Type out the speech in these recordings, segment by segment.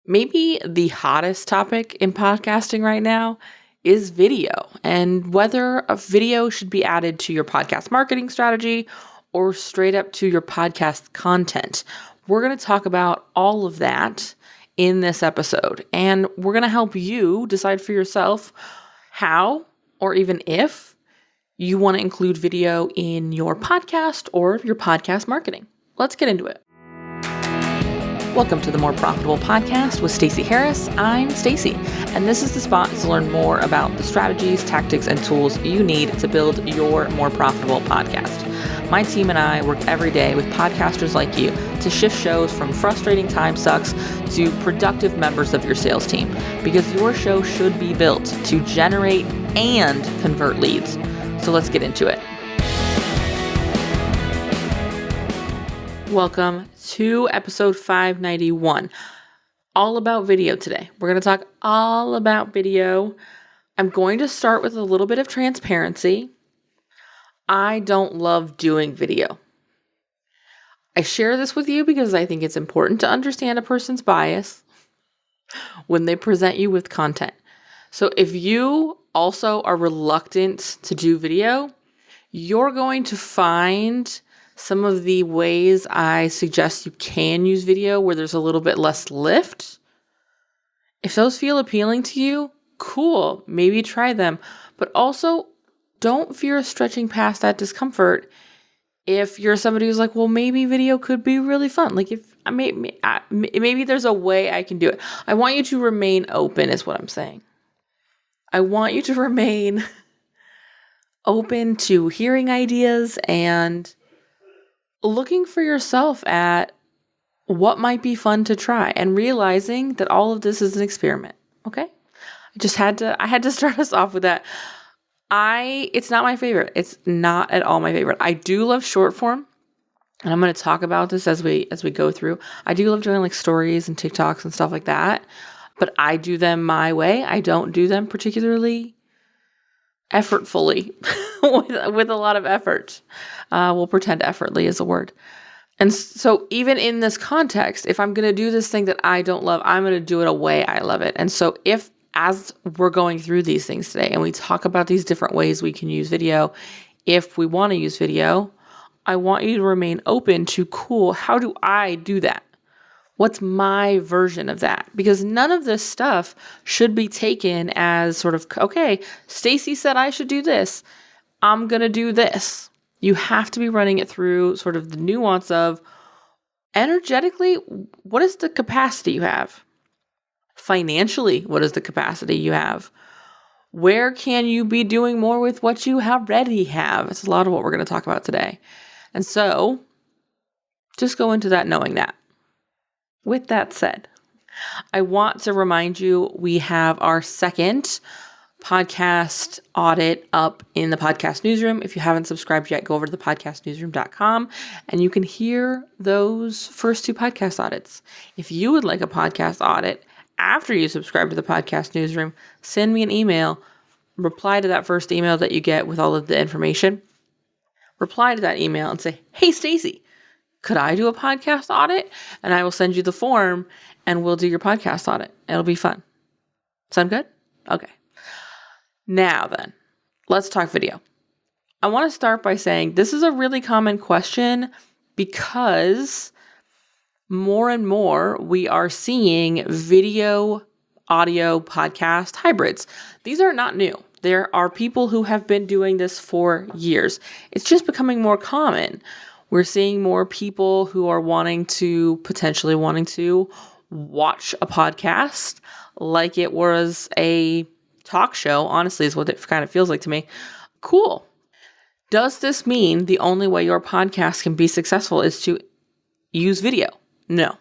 Maybe the hottest topic in podcasting right now is video and whether a video should be added to your podcast marketing strategy or straight up to your podcast content. We're going to talk about all of that in this episode, and we're going to help you decide for yourself how or even if you want to include video in your podcast or your podcast marketing. Let's get into it. Welcome to the More Profitable Podcast with Stacey Harris. I'm Stacey, and this is the spot to learn more about the strategies, tactics, and tools you need to build your more profitable podcast. My team and I work every day with podcasters like you to shift shows from frustrating time sucks to productive members of your sales team, because your show should be built to generate and convert leads. So let's get into it. Welcome to episode 591, all about video today. We're going to talk all about video. I'm going to start with a little bit of transparency. I don't love doing video. I share this with you because I think it's important to understand a person's bias when they present you with content. So if you also are reluctant to do video, you're going to find some of the ways I suggest you can use video where there's a little bit less lift. If those feel appealing to you, cool, maybe try them. But also, don't fear stretching past that discomfort if you're somebody who's like, well, maybe video could be really fun. Like maybe there's a way I can do it. I want you to remain open is what I'm saying. I want you to remain open to hearing ideas and looking for yourself at what might be fun to try and realizing that all of this is an experiment. Okay. I had to start us off with that. It's not my favorite. It's not at all my favorite. I do love short form, and I'm going to talk about this as we go through. I do love doing like stories and TikToks and stuff like that, but I do them my way. I don't do them particularly effortfully with a lot of effort. We'll pretend effortly is a word. And so even in this context, if I'm going to do this thing that I don't love, I'm going to do it a way I love it. And so as we're going through these things today and we talk about these different ways we can use video, if we want to use video, I want you to remain open to, cool, how do I do that? What's my version of that? Because none of this stuff should be taken as sort of, okay, Stacey said I should do this. I'm going to do this. You have to be running it through sort of the nuance of energetically, what is the capacity you have? Financially, what is the capacity you have? Where can you be doing more with what you already have? It's a lot of what we're going to talk about today. And so just go into that knowing that. With that said, I want to remind you we have our second podcast audit up in the podcast newsroom. If you haven't subscribed yet, go over to thepodcastnewsroom.com and you can hear those first two podcast audits. If you would like a podcast audit after you subscribe to the podcast newsroom, send me an email, reply to that first email that you get with all of the information. Reply to that email and say, hey, Stacey, could I do a podcast audit? And I will send you the form and we'll do your podcast audit. It'll be fun. Sound good? Okay. Now then, let's talk video. I want to start by saying this is a really common question because more and more we are seeing video, audio, podcast hybrids. These are not new. There are people who have been doing this for years. It's just becoming more common. We're seeing more people who are potentially wanting to watch a podcast like it was a talk show, honestly, is what it kind of feels like to me. Cool. Does this mean the only way your podcast can be successful is to use video? No.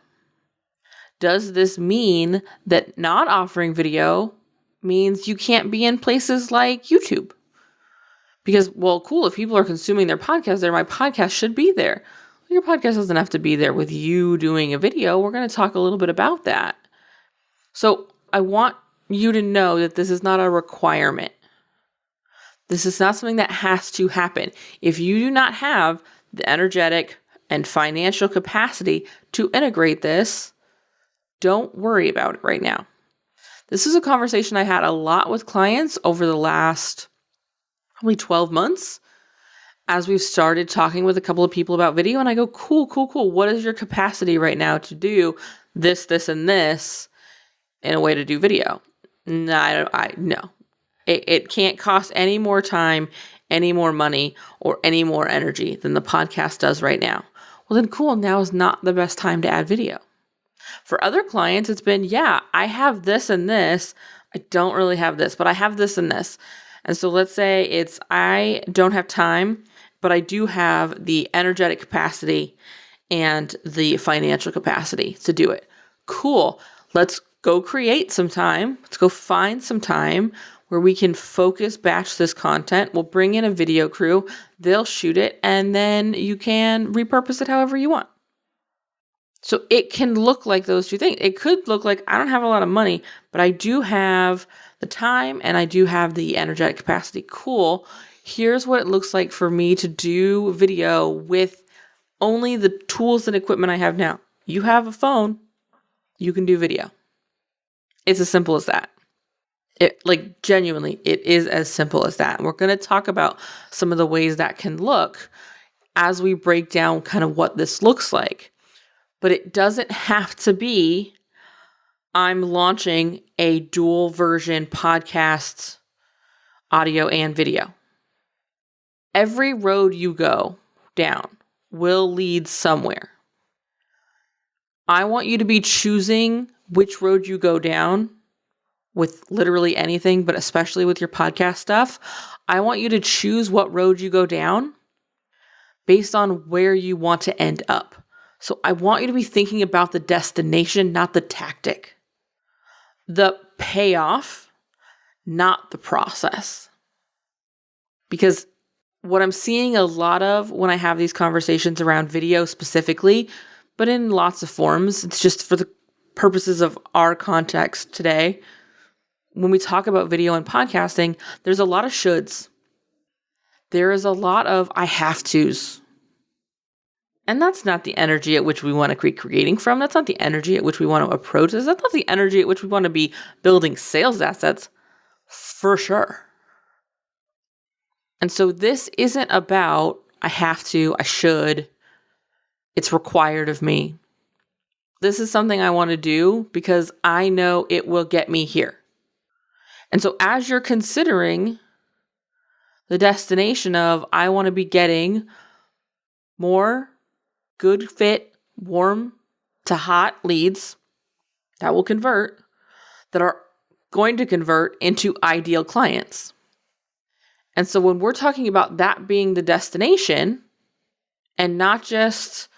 Does this mean that not offering video means you can't be in places like YouTube? Because, well, cool, if people are consuming their podcast there, my podcast should be there. Well, your podcast doesn't have to be there with you doing a video. We're going to talk a little bit about that. So I want you to know that this is not a requirement. This is not something that has to happen. If you do not have the energetic and financial capacity to integrate this, don't worry about it right now. This is a conversation I had a lot with clients over the last probably 12 months as we've started talking with a couple of people about video. And I go, cool. What is your capacity right now to do this, and this in a way to do video? No. It can't cost any more time, any more money, or any more energy than the podcast does right now. Well, then cool. Now is not the best time to add video. For other clients, it's been, I have this and this. I don't really have this, but I have this and this. And so let's say I don't have time, but I do have the energetic capacity and the financial capacity to do it. Cool. Let's go create some time. Let's go find some time where we can focus batch this content. We'll bring in a video crew. They'll shoot it, and then you can repurpose it however you want. So it can look like those two things. It could look like I don't have a lot of money, but I do have the time and I do have the energetic capacity. Cool. Here's what it looks like for me to do video with only the tools and equipment I have now. You have a phone, you can do video. It's as simple as that. Genuinely, it is as simple as that. And we're going to talk about some of the ways that can look as we break down kind of what this looks like. But it doesn't have to be, I'm launching a dual version podcast, audio and video. Every road you go down will lead somewhere. I want you to be choosing which road you go down with literally anything, but especially with your podcast stuff. I want you to choose what road you go down based on where you want to end up. So I want you to be thinking about the destination, not the tactic. The payoff, not the process. Because what I'm seeing a lot of when I have these conversations around video specifically, but in lots of forms, it's just for the purposes of our context today. When we talk about video and podcasting, there's a lot of shoulds. There is a lot of I have to's. And that's not the energy at which we want to be creating from. That's not the energy at which we want to approach this. That's not the energy at which we want to be building sales assets, for sure. And so this isn't about I have to, I should, it's required of me. This is something I want to do because I know it will get me here. And so as you're considering the destination of I want to be getting more good fit, warm to hot leads that will convert, that are going to convert into ideal clients. And so when we're talking about that being the destination and not just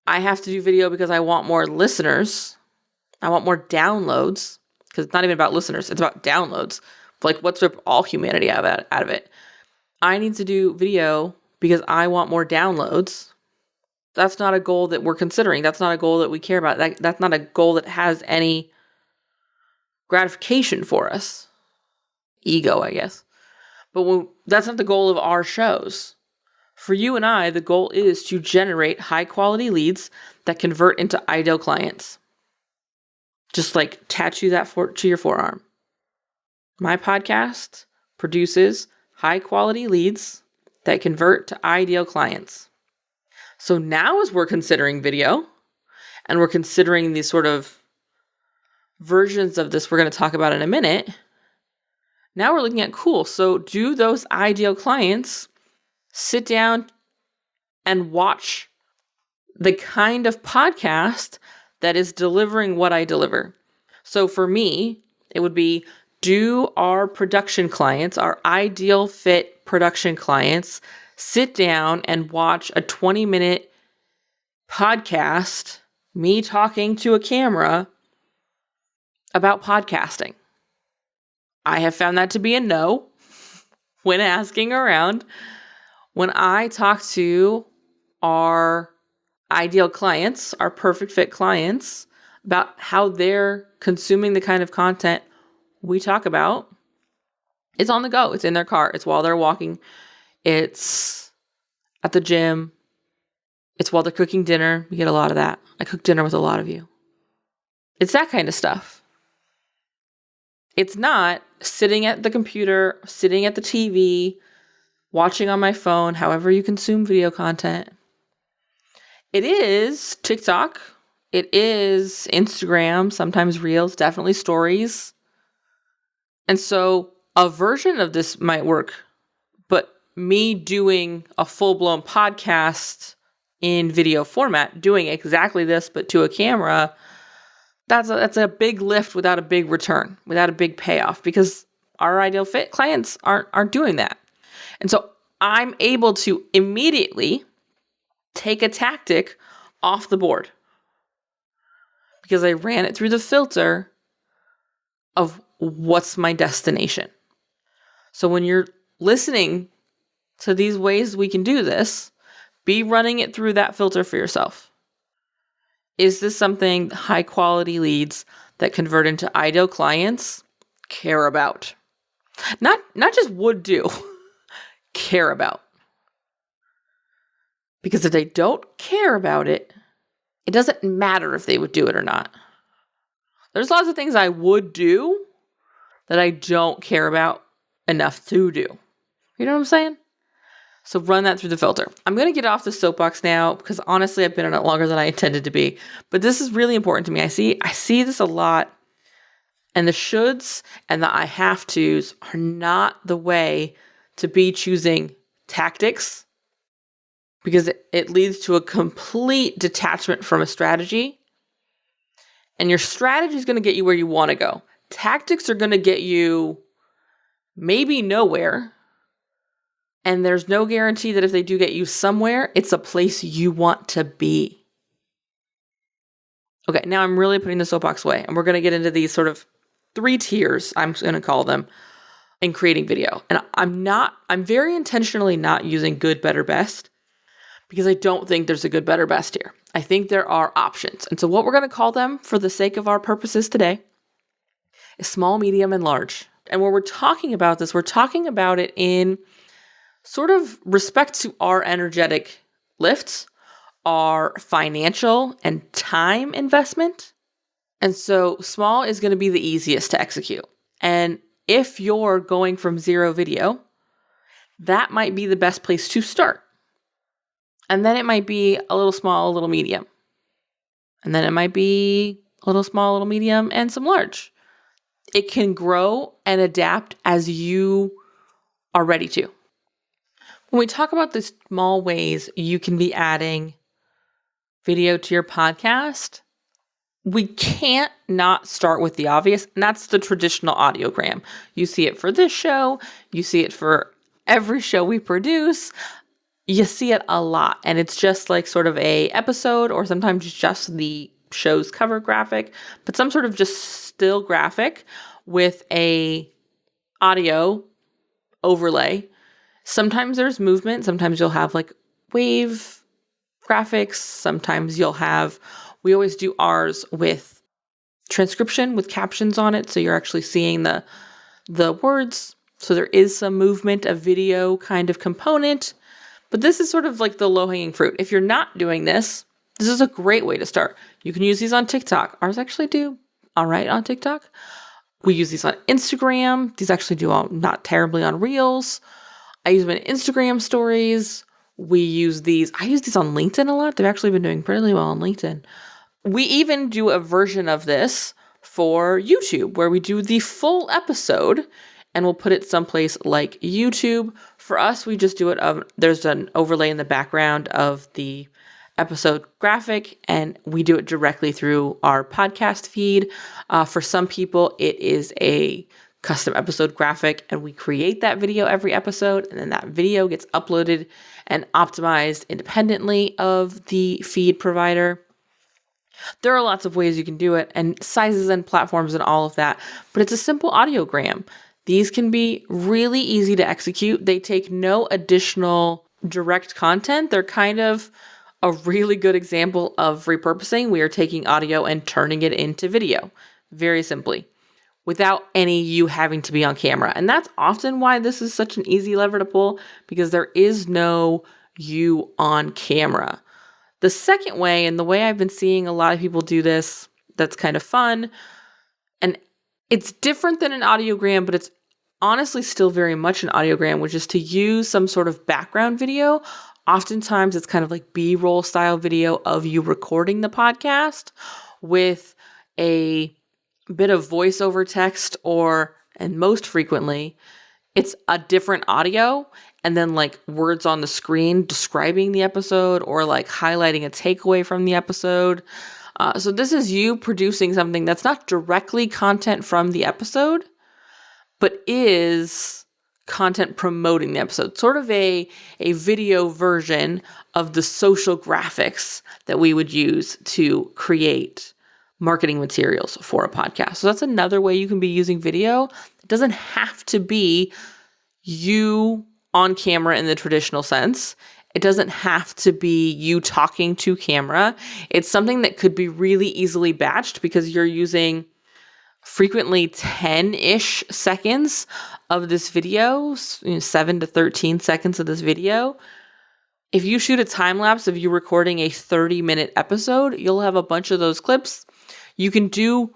I have to do video because I want more listeners, I want more downloads, because it's not even about listeners, it's about downloads. Like what's all humanity out of it? I need to do video because I want more downloads. That's not a goal that we're considering. That's not a goal that we care about. That's not a goal that has any gratification for us. Ego, I guess. But that's not the goal of our shows. For you and I, the goal is to generate high quality leads that convert into ideal clients. Just like tattoo that to your forearm. My podcast produces high quality leads that convert to ideal clients. So now as we're considering video and we're considering these sort of versions of this we're going to talk about in a minute, now we're looking at cool. So do those ideal clients sit down and watch the kind of podcast that is delivering what I deliver? So for me, it would be, do our production clients, our ideal fit production clients, sit down and watch a 20-minute podcast, me talking to a camera about podcasting? I have found that to be a no when asking around. When I talk to our ideal clients, our perfect fit clients, about how they're consuming the kind of content we talk about, it's on the go. It's in their car. It's while they're walking. It's at the gym. It's while they're cooking dinner. We get a lot of that. I cook dinner with a lot of you. It's that kind of stuff. It's not sitting at the computer, sitting at the TV, watching on my phone, however you consume video content. It is TikTok. It is Instagram, sometimes Reels, definitely stories. And so a version of this might work, but me doing a full-blown podcast in video format, doing exactly this, but to a camera, that's a big lift without a big return, without a big payoff, because our ideal fit clients aren't doing that. And so I'm able to immediately take a tactic off the board because I ran it through the filter of what's my destination. So when you're listening to these ways we can do this, be running it through that filter for yourself. Is this something high quality leads that convert into ideal clients care about? Not just would do, care about. Because if they don't care about it, it doesn't matter if they would do it or not. There's lots of things I would do that I don't care about enough to do. You know what I'm saying? So run that through the filter. I'm going to get off the soapbox now because honestly, I've been on it longer than I intended to be. But this is really important to me. I see this a lot. And the shoulds and the I have tos are not the way to be choosing tactics, because it leads to a complete detachment from a strategy. And your strategy is going to get you where you want to go. Tactics are going to get you maybe nowhere. And there's no guarantee that if they do get you somewhere, it's a place you want to be. Okay, now I'm really putting the soapbox away. And we're going to get into these sort of 3 tiers, I'm going to call them, in creating video. And I'm very intentionally not using good, better, best, because I don't think there's a good, better, best here. I think there are options. And so what we're going to call them for the sake of our purposes today is small, medium, and large. And when we're talking about this, we're talking about it in sort of respect to our energetic lifts, our financial and time investment. And so small is going to be the easiest to execute. And if you're going from 0 video, that might be the best place to start. And then it might be a little small, a little medium. And then it might be a little small, a little medium, and some large. It can grow and adapt as you are ready to. When we talk about the small ways you can be adding video to your podcast, we can't not start with the obvious, and that's the traditional audiogram. You see it for this show, you see it for every show we produce. You see it a lot, and it's just like sort of a episode, or sometimes just the show's cover graphic, but some sort of just still graphic with a audio overlay. Sometimes there's movement. Sometimes you'll have like wave graphics. Sometimes we always do ours with transcription with captions on it. So you're actually seeing the words. So there is some movement, a video kind of component. But this is sort of like the low-hanging fruit. If you're not doing this, this is a great way to start. You can use these on TikTok. Ours actually do all right on TikTok. We use these on Instagram. These actually do not terribly on Reels. I use them in Instagram stories. I use these on LinkedIn a lot. They've actually been doing pretty well on LinkedIn. We even do a version of this for YouTube where we do the full episode and we'll put it someplace like YouTube. For us, we just do it. There's an overlay in the background of the episode graphic, and we do it directly through our podcast feed. For some people, it is a custom episode graphic, and we create that video every episode, and then that video gets uploaded and optimized independently of the feed provider. There are lots of ways you can do it, and sizes and platforms and all of that, but it's a simple audiogram. These can be really easy to execute. They take no additional direct content. They're kind of a really good example of repurposing. We are taking audio and turning it into video, very simply, without any you having to be on camera. And that's often why this is such an easy lever to pull, because there is no you on camera. The second way, and the way I've been seeing a lot of people do this, that's kind of fun. And it's different than an audiogram, but it's honestly still very much an audiogram, which is to use some sort of background video. Oftentimes it's kind of like B-roll style video of you recording the podcast with a bit of voiceover text, and most frequently, it's a different audio and then like words on the screen describing the episode or like highlighting a takeaway from the episode. So this is you producing something that's not directly content from the episode, but is content promoting the episode. Sort of a video version of the social graphics that we would use to create marketing materials for a podcast. So that's another way you can be using video. It doesn't have to be you on camera in the traditional sense. It doesn't have to be you talking to camera. It's something that could be really easily batched because you're using frequently 10-ish seconds of this video, 7 to 13 seconds of this video. If you shoot a time lapse of you recording a 30-minute episode, you'll have a bunch of those clips. You can do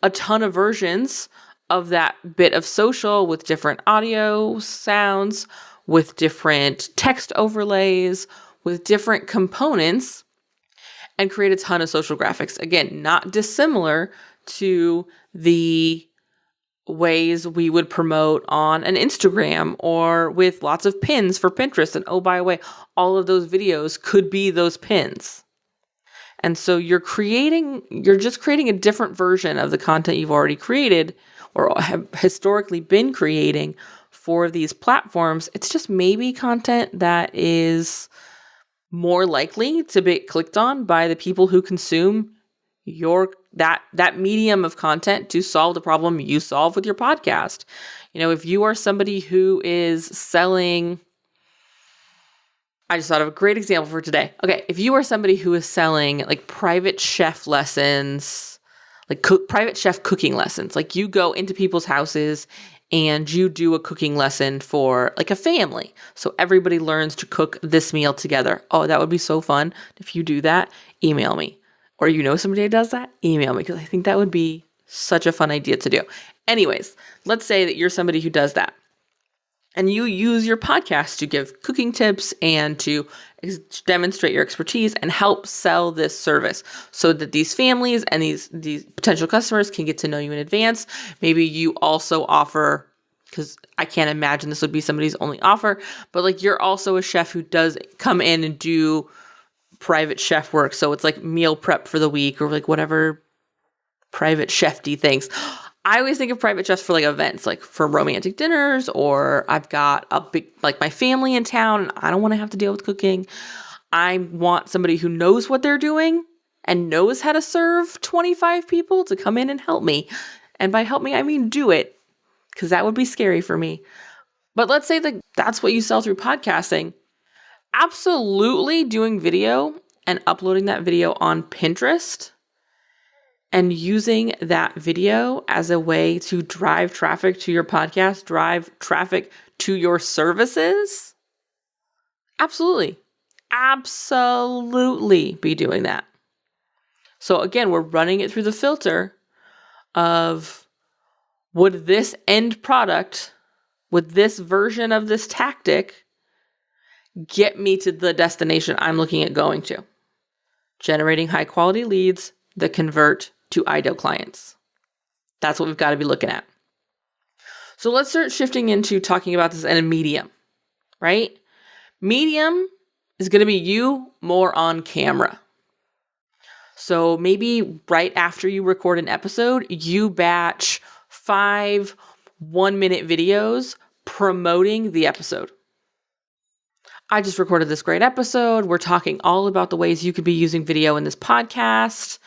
a ton of versions of that bit of social with different audio sounds, with different text overlays, with different components, and create a ton of social graphics. Again, not dissimilar to the ways we would promote on an Instagram or with lots of pins for Pinterest. And oh, by the way, all of those videos could be those pins. And so you're just creating a different version of the content you've already created or have historically been creating for these platforms. It's just maybe content that is more likely to be clicked on by the people who consume that medium of content to solve the problem you solve with your podcast. If you are somebody who is selling, I just thought of a great example for today. Okay, if you are somebody who is selling like private chef lessons, like private chef cooking lessons, like you go into people's houses and you do a cooking lesson for like a family. So everybody learns to cook this meal together. Oh, that would be so fun. If you do that, email me. Or somebody who does that, email me, because I think that would be such a fun idea to do. Anyways, let's say that you're somebody who does that. And you use your podcast to give cooking tips and to demonstrate your expertise and help sell this service so that these families and these potential customers can get to know you in advance. Maybe you also offer, because I can't imagine this would be somebody's only offer, but like you're also a chef who does come in and do private chef work. So it's like meal prep for the week or like whatever private chef-y things. I always think of private chefs for like events, like for romantic dinners, or I've got a big, like my family in town and I don't want to have to deal with cooking. I want somebody who knows what they're doing and knows how to serve 25 people to come in and help me. And by help me, I mean do it, because that would be scary for me. But let's say that that's what you sell through podcasting. Absolutely doing video and uploading that video on Pinterest and using that video as a way to drive traffic to your podcast, drive traffic to your services. Absolutely be doing that. So again, we're running it through the filter of, would this end product, would this version of this tactic get me to the destination I'm looking at going to? Generating high quality leads that convert to ideal clients. That's what we've got to be looking at. So let's start shifting into talking about this in a medium, right? Medium is going to be you more on camera. So maybe right after you record an episode, you batch 5 1-minute videos promoting the episode. I just recorded this great episode. We're talking all about the ways you could be using video in this podcast.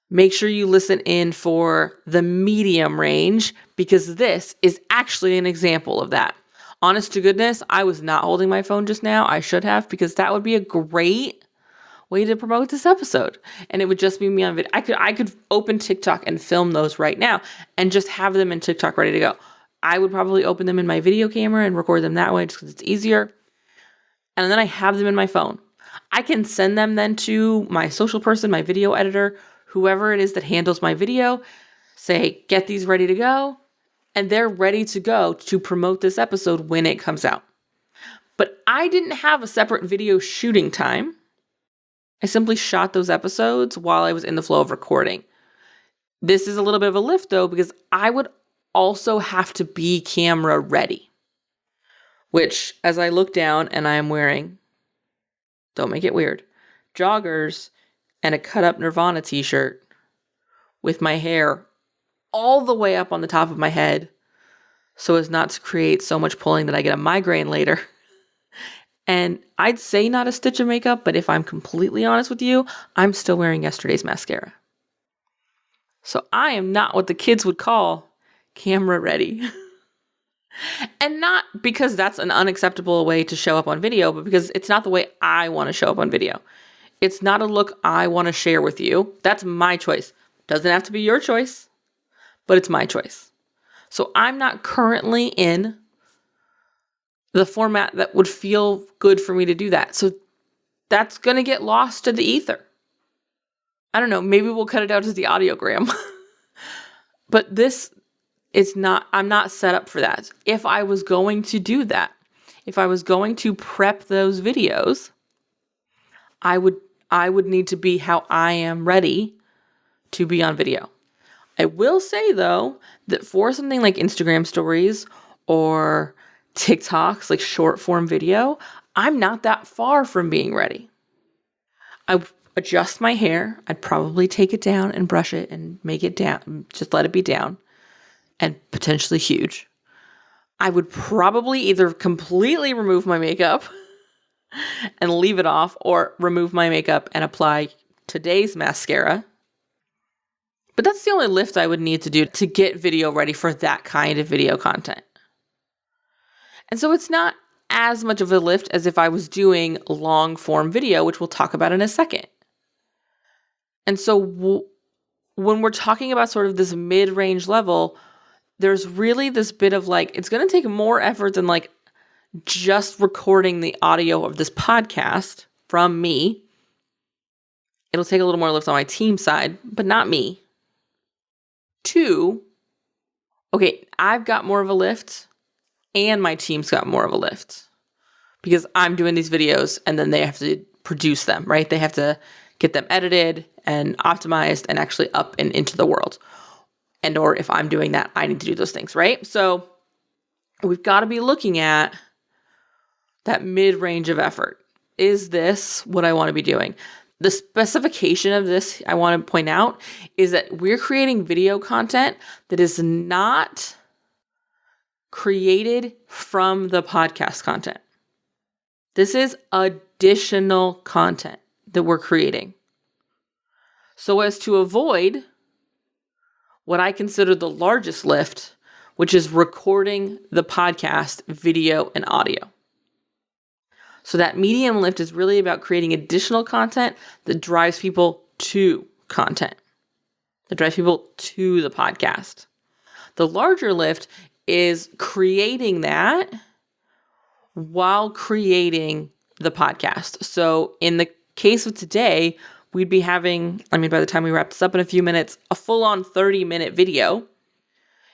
Make sure you listen in for the medium range, because this is actually an example of that. Honest to goodness, I was not holding my phone just now. I should have, because that would be a great way to promote this episode. And it would just be me on video. I could open TikTok and film those right now and just have them in TikTok ready to go. I would probably open them in my video camera and record them that way just because it's easier. And then I have them in my phone. I can send them then to my social person, my video editor, whoever it is that handles my video, say, get these ready to go, and they're ready to go to promote this episode when it comes out. But I didn't have a separate video shooting time. I simply shot those episodes while I was in the flow of recording. This is a little bit of a lift though, because I would also have to be camera ready. Which, as I look down and I am wearing, don't make it weird, joggers and a cut up Nirvana t-shirt with my hair all the way up on the top of my head so as not to create so much pulling that I get a migraine later. And I'd say not a stitch of makeup, but if I'm completely honest with you, I'm still wearing yesterday's mascara. So I am not what the kids would call camera ready. And not because that's an unacceptable way to show up on video, but because it's not the way I want to show up on video. It's not a look I want to share with you. That's my choice. Doesn't have to be your choice, but it's my choice. So I'm not currently in the format that would feel good for me to do that. So that's going to get lost in the ether. I don't know, maybe we'll cut it out as the audiogram. But I'm not set up for that. If I was going to do that, if I was going to prep those videos, I would need to be how I am ready to be on video. I will say though, that for something like Instagram stories or TikToks, like short form video, I'm not that far from being ready. I adjust my hair. I'd probably take it down and brush it and make it down, just let it be down and potentially huge. I would probably either completely remove my makeup and leave it off or remove my makeup and apply today's mascara. But that's the only lift I would need to do to get video ready for that kind of video content. And so it's not as much of a lift as if I was doing long form video, which we'll talk about in a second. And so when we're talking about sort of this mid-range level, there's really this bit of like, it's going to take more effort than like just recording the audio of this podcast from me. It'll take a little more lift on my team side, but not me. 2, okay, I've got more of a lift and my team's got more of a lift because I'm doing these videos and then they have to produce them, right? They have to get them edited and optimized and actually up and into the world. And or if I'm doing that, I need to do those things, right? So we've got to be looking at that mid-range of effort. Is this what I want to be doing? The specification of this, I want to point out, is that we're creating video content that is not created from the podcast content. This is additional content that we're creating. So as to avoid what I consider the largest lift, which is recording the podcast, video, and audio. So that medium lift is really about creating additional content that drives people to content, that drives people to the podcast. The larger lift is creating that while creating the podcast. So in the case of today, we'd be having, by the time we wrap this up in a few minutes, a full-on 30-minute video.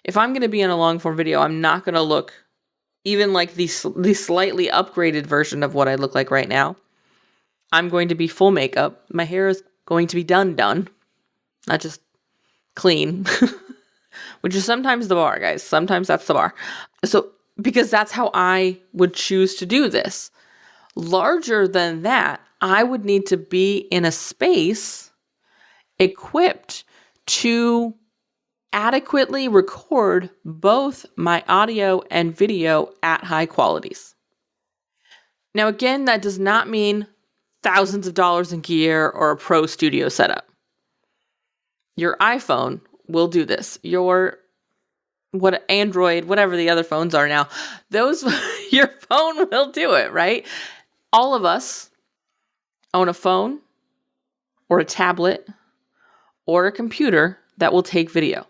If I'm going to be in a long-form video, I'm not going to look even like the slightly upgraded version of what I look like right now. I'm going to be full makeup. My hair is going to be done, not just clean, which is sometimes the bar, guys. Sometimes that's the bar. So, because that's how I would choose to do this. Larger than that, I would need to be in a space equipped to adequately record both my audio and video at high qualities. Now, again, that does not mean thousands of dollars in gear or a pro studio setup. Your iPhone will do this. Android, whatever the other phones are now, your phone will do it, right? All of us own a phone or a tablet or a computer that will take video.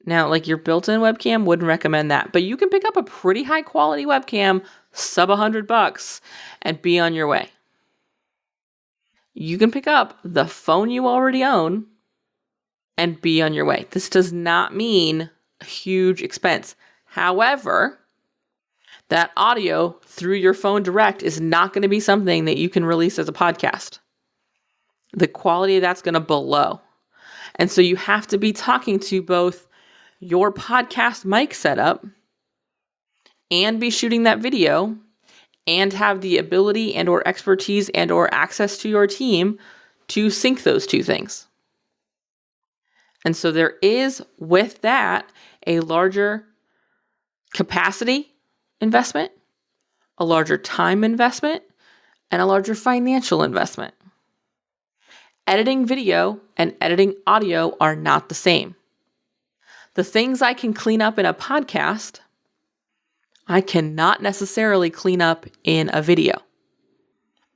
Now, like your built-in webcam, wouldn't recommend that, but you can pick up a pretty high quality webcam, sub $100, and be on your way. you can pick up the phone you already own and be on your way. This does not mean a huge expense. However, that audio through your phone direct is not going to be something that you can release as a podcast. The quality of that's going to blow. And so you have to be talking to both your podcast mic setup and be shooting that video and have the ability and or expertise and or access to your team to sync those two things. And so there is, with that, a larger capacity investment, a larger time investment, and a larger financial investment. Editing video and editing audio are not the same. The things I can clean up in a podcast, I cannot necessarily clean up in a video.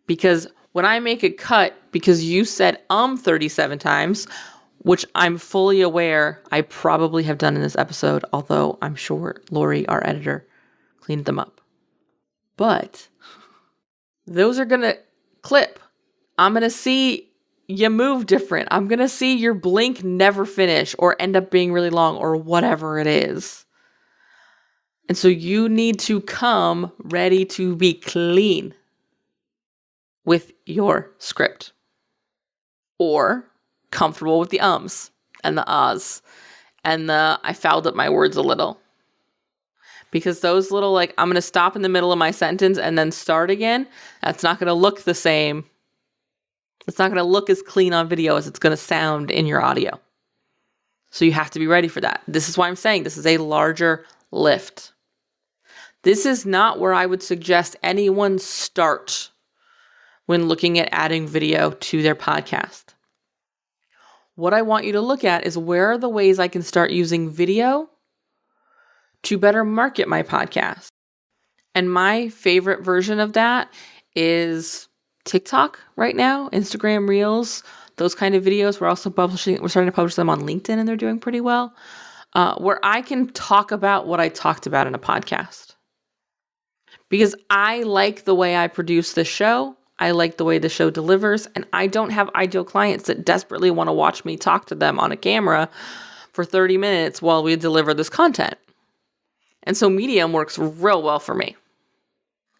Because when I make a cut because you said 37 times, which I'm fully aware I probably have done in this episode, although I'm sure Lori, our editor, cleaned them up. But those are going to clip. I'm going to see you move different. I'm going to see your blink never finish or end up being really long or whatever it is. And so you need to come ready to be clean with your script or comfortable with the ums and the ahs and the I fouled up my words a little. Because those little I'm going to stop in the middle of my sentence and then start again, that's not going to look the same. It's not going to look as clean on video as it's going to sound in your audio. So you have to be ready for that. This is why I'm saying this is a larger lift. This is not where I would suggest anyone start when looking at adding video to their podcast. What I want you to look at is where are the ways I can start using video to better market my podcast. And my favorite version of that is TikTok right now, Instagram Reels, those kind of videos. We're starting to publish them on LinkedIn and they're doing pretty well, where I can talk about what I talked about in a podcast. Because I like the way I produce this show. I like the way the show delivers, and I don't have ideal clients that desperately want to watch me talk to them on a camera for 30 minutes while we deliver this content. And so Medium works real well for me.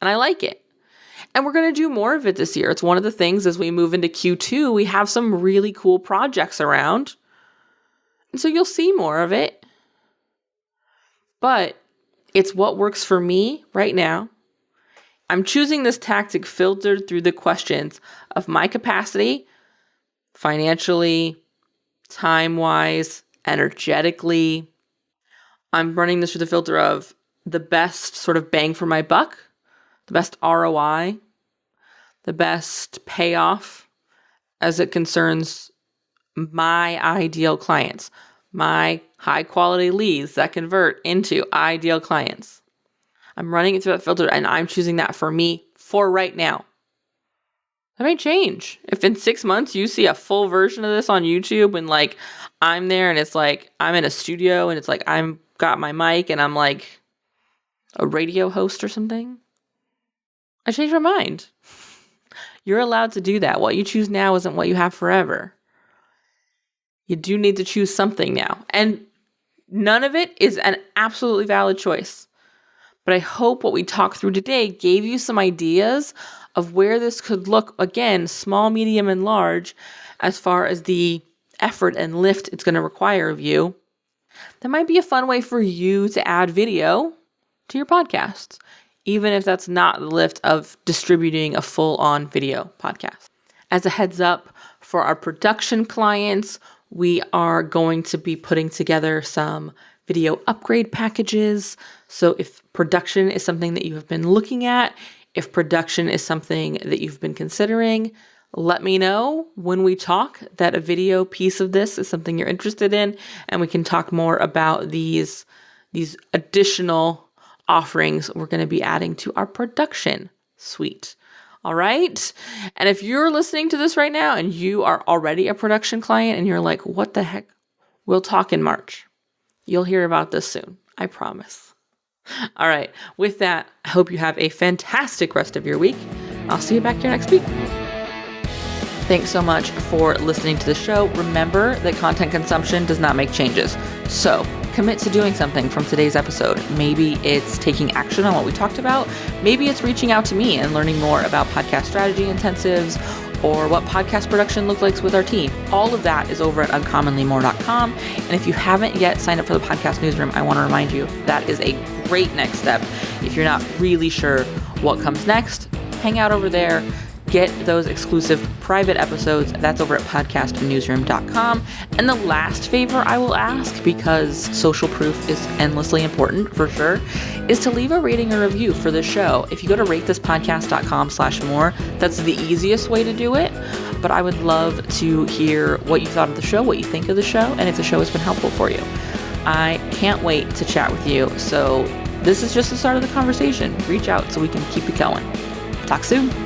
And I like it. And we're going to do more of it this year. It's one of the things as we move into Q2, we have some really cool projects around. And so you'll see more of it. But it's what works for me right now. I'm choosing this tactic filtered through the questions of my capacity, financially, time-wise, energetically. I'm running this through the filter of the best sort of bang for my buck, the best ROI, the best payoff as it concerns my ideal clients, my high-quality leads that convert into ideal clients. I'm running it through that filter and I'm choosing that for me for right now. That may change. If in 6 months you see a full version of this on YouTube and I'm there and it's I'm in a studio and it's I'm got my mic and I'm a radio host or something, I changed my mind. You're allowed to do that. What you choose now isn't what you have forever. You do need to choose something now. And none of it is an absolutely valid choice. But I hope what we talked through today gave you some ideas of where this could look, again, small, medium, and large, as far as the effort and lift it's going to require of you. That might be a fun way for you to add video to your podcast, even if that's not the lift of distributing a full-on video podcast. As a heads up, for our production clients, we are going to be putting together some video upgrade packages. So if production is something that you have been looking at, if production is something that you've been considering, let me know when we talk that a video piece of this is something you're interested in, and we can talk more about these additional offerings we're going to be adding to our production suite. All right? And if you're listening to this right now and you are already a production client and you're like, what the heck? We'll talk in March. You'll hear about this soon. I promise. All right. With that, I hope you have a fantastic rest of your week. I'll see you back here next week. Thanks so much for listening to the show. Remember that content consumption does not make changes. So commit to doing something from today's episode. Maybe it's taking action on what we talked about. Maybe it's reaching out to me and learning more about podcast strategy intensives or what podcast production looks like with our team. All of that is over at uncommonlymore.com. And if you haven't yet signed up for the podcast newsroom, I want to remind you that is a great next step. If you're not really sure what comes next, hang out over there. Get those exclusive private episodes. That's over at podcastnewsroom.com. And the last favor I will ask, because social proof is endlessly important for sure, is to leave a rating or review for the show. If you go to ratethispodcast.com/more, that's the easiest way to do it. But I would love to hear what you thought of the show, what you think of the show, and if the show has been helpful for you. I can't wait to chat with you. So this is just the start of the conversation. Reach out so we can keep it going. Talk soon.